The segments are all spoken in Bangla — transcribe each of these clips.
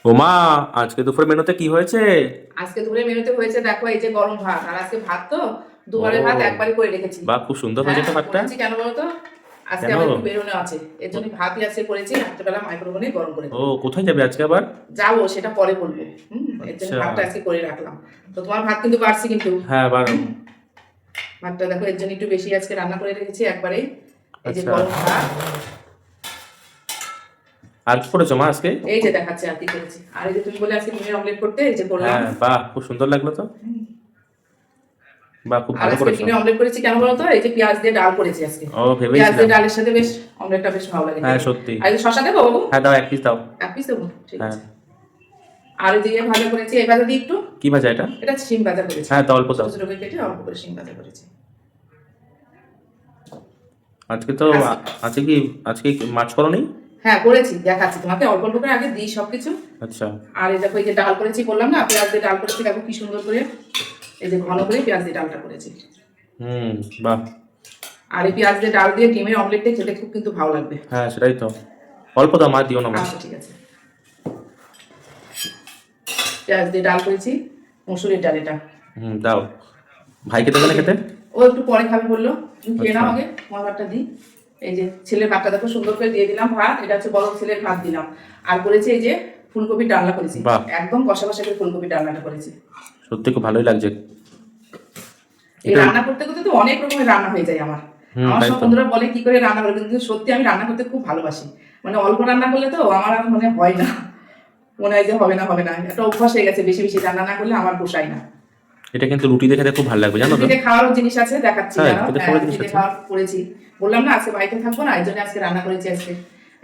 ও মা, আজকে দুপুর মেনুতে কি হয়েছে? আজকে দুপুরে মেনুতে হয়েছে দেখো এই যে গরম ভাত। আর আজকে ভাত তো দুবারের ভাত ও একবারই করে রেখেছি। বাহ, খুব সুন্দর হয়েছে হ্যাঁ তো ভাতটা। করেছি কেন বলতো, আজকে কেন? আবার একটু বেরোনো আছে, এর জন্য ভাতই আজকে করেছি, রাত্রেবেলা মাইক্রোওভেনে গরম করে ও, দেবো। কোথায় যাবে আজকে আবার? যাবো সেটা পরে বলবো। এর জন্য আচ্ছা। ভাতটা আজকে করে রাখলাম। তো তোমার ভাত কিন্তু বাড়ছি কিন্তু। হ্যাঁ, আবার। ভাতটা দেখো এর জন্য একটু বেশি আজকে রান্না করে রেখেছি একবারে। এই যে আচ্ছা, গরম ভাত। আর কি করেছো মা আজকে? এই যে দেখাচ্ছে আর কি করেছি। আর এই যে তুমি বলে আজকে ডিমের অমলেট করতে, এই যে করলাম। হ্যাঁ বাহ, খুব সুন্দর লাগলো তো। বাহ, খুব আর ভালো আজকে করেছো। ডিমের অমলেট করেছি কেন বলতো, এই যে পেঁয়াজ দিয়ে ডাল করেছি আজকে। ও, পেঁয়াজ দিয়ে ভেবেছিলাম। ডালের সাথে বেশ অমলেটটা বেশ ভালো লাগে হ্যাঁ খেতে। সত্যি। আর এই যে শশা দেবো বাবু, হ্যাঁ দাও, এক পিস দাও। এক পিস দেবো, ঠিক হ্যাঁ। আছে। আর এই যে ভাজা করেছি, এই ভাজা দিয়ে একটু, কি ভাজা এটা? এটা শিম ভাজা করেছি। হ্যাঁ, দাও অল্প ছোট দাও। ছোট করে কেটে অল্প করে শিম ভাজা করেছি আজকে তো আজকে। আজকে কি, আজকে কি মাছ করো নি? হ্যাঁ করেছি, দেখাচ্ছি তোমাকে, অল্প অল্প করে আগে দিই সবকিছু। আচ্ছা। আর এই দেখো এই যে ডাল করেছি, বললাম না পেঁয়াজ দিয়ে ডাল করেছি, দেখো কি সুন্দর করে এই যে ঘন করে পেঁয়াজ দিয়ে ডালটা করেছি। হুম। বাহ। আর এই পেঁয়াজ দিয়ে ডাল দিয়ে ডিমের অমলেটটা খেতে খুব কিন্তু ভালো লাগবে। হ্যাঁ সেটাই তো। অল্প দাও মা, দিও না মা। আচ্ছা ঠিক আছে। পেঁয়াজ দিয়ে ডাল করেছি, মসুরির ডাল এটা। দাও। ভাইকে দেবে না খেতে? ও একটু পরে খাবে বললো, তুমি খেয়ে নাও আচ্ছা। আগে, তোমার ভাতটা দিই। এই যে ছেলের ভাতটা দেখো সুন্দর করে দিয়ে দিলাম ভাত, এটা হচ্ছে বড় ছেলের ভাত দিলাম। আর করেছি এই যে ফুলকপির ডালনা করেছি, বাহ। একদম কষা কষা করে ফুলকপির ডালনাটা করেছি। সত্যি খুব ভালোই লাগছে। এই এটা। রান্না করতে করতে তো অনেক রকমের রান্না হয়ে যায় আমার। আমার তাই সব তো। বন্ধুরা বলে কি করে রান্না করে, কিন্তু সত্যি আমি রান্না করতে খুব ভালোবাসি। মানে অল্প রান্না করলে তো আমার আর মনে হয় না, মনে হয় যে হবে না হবে না, একটা অভ্যাস হয়ে গেছে, বেশি বেশি রান্না না করলে আমার পোষায় না। এটা কিন্তু রুটি দিয়ে খেতে খুব ভালো লাগবে, জানো তো। রুটিতে খাওয়ারও জিনিস আছে, দেখাচ্ছি হ্যাঁ, জানো। রুটিতে হ্যাঁ খাওয়ার জিনিস রুটিতে আছে। খাওয়ার করেছি, বললাম না আজকে বাড়িতে থাকবো না, এই জন্য আজকে রান্না করেছি আজকে।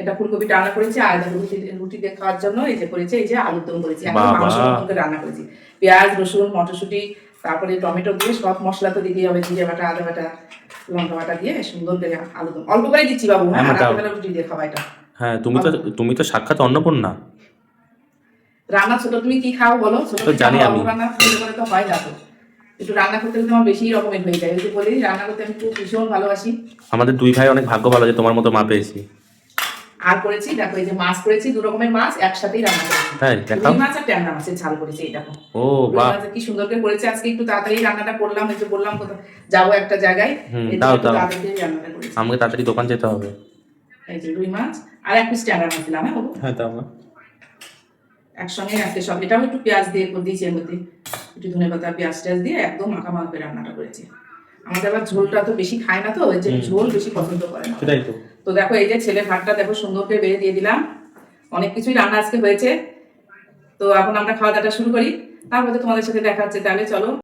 এটা ফুলকপি রান্না করেছি, আর দেখো রুটি দিয়ে খাওয়ার জন্য এই যে করেছি এই যে আলুর দম করেছি, একদম বাবা। মাংস মতো করে রান্না করেছি। পেঁয়াজ রসুন মটরশুঁটি তারপরে টমেটো দিয়ে সব মশলা তো দিতেই হবে, জিরে বাটা আদা বাটা লঙ্কা বাটা দিয়ে সুন্দর করে আলু দম অল্প করে দিচ্ছি বাবু। হ্যাঁ, হ্যাঁ দাও। রাত্রেবেলা রুটি দিয়ে খাওয়া এটা। হ্যাঁ, তুমি তো সাক্ষাৎ অন্নপূর্ণা। রান্না ছোট তুমি কি খাও বলো, ছোট তো থেকে জানি আমার আমি। অল্প রান্না ছোট করে তো হয় না তো। একটু রান্না করতে করতে আমার বেশি রকমের হয়ে যায়, ওই যে বলি রান্না করতে আমি খুব ভীষণ ভালোবাসি। আমাদের দুই ভাই অনেক ভাগ্য ভালো যে তোমার মতো মা পেয়েছি। আর করেছি দেখো এই যে মাছ করেছি, দু রকমের মাছ একসাথেই রান্না করেছি। তাই দেখাও। রুই মাছ আর ট্যাংরা মাছের ঝাল করেছি, এই দেখো। ও রুই বাহ। মাছ কি সুন্দর করে করেছি, আজকে একটু তাড়াতাড়ি রান্নাটা করলাম, এই যে বললাম কোথাও যাবো একটা জায়গায়, এই জন্য দাও একটু দাও। তাড়াতাড়ি রান্নাটা করেছি। আমাকে তাড়াতাড়ি দোকান যেতে হবে। এই যে রুই মাছ আর এক পিস ট্যাংরা মাছ দিলাম। হ্যাঁ বাবু, হ্যাঁ দাও মা। একসঙ্গে আজকে সব, এটাও একটু পেঁয়াজ দিয়ে দিয়েছি এর মধ্যে, একটু ধনে পাতা পেঁয়াজ টেয়াজ দিয়ে একদম মাখা মাখা করে রান্নাটা করেছি। আমাদের আবার ঝোলটা তো বেশি খায় না, তো ওই যে ঝোল বেশি পছন্দ করে না। সেটাই তো। তো দেখো এই যে ছেলের ভাতটা দেখো সুন্দর করে বেড়ে দিয়ে দিলাম, অনেক কিছুই রান্না আজকে হয়েছে। তো এখন আমরা খাওয়া দাওয়াটা শুরু করি, তারপরে তো তোমাদের সাথে দেখা হচ্ছে, তাহলে চলো।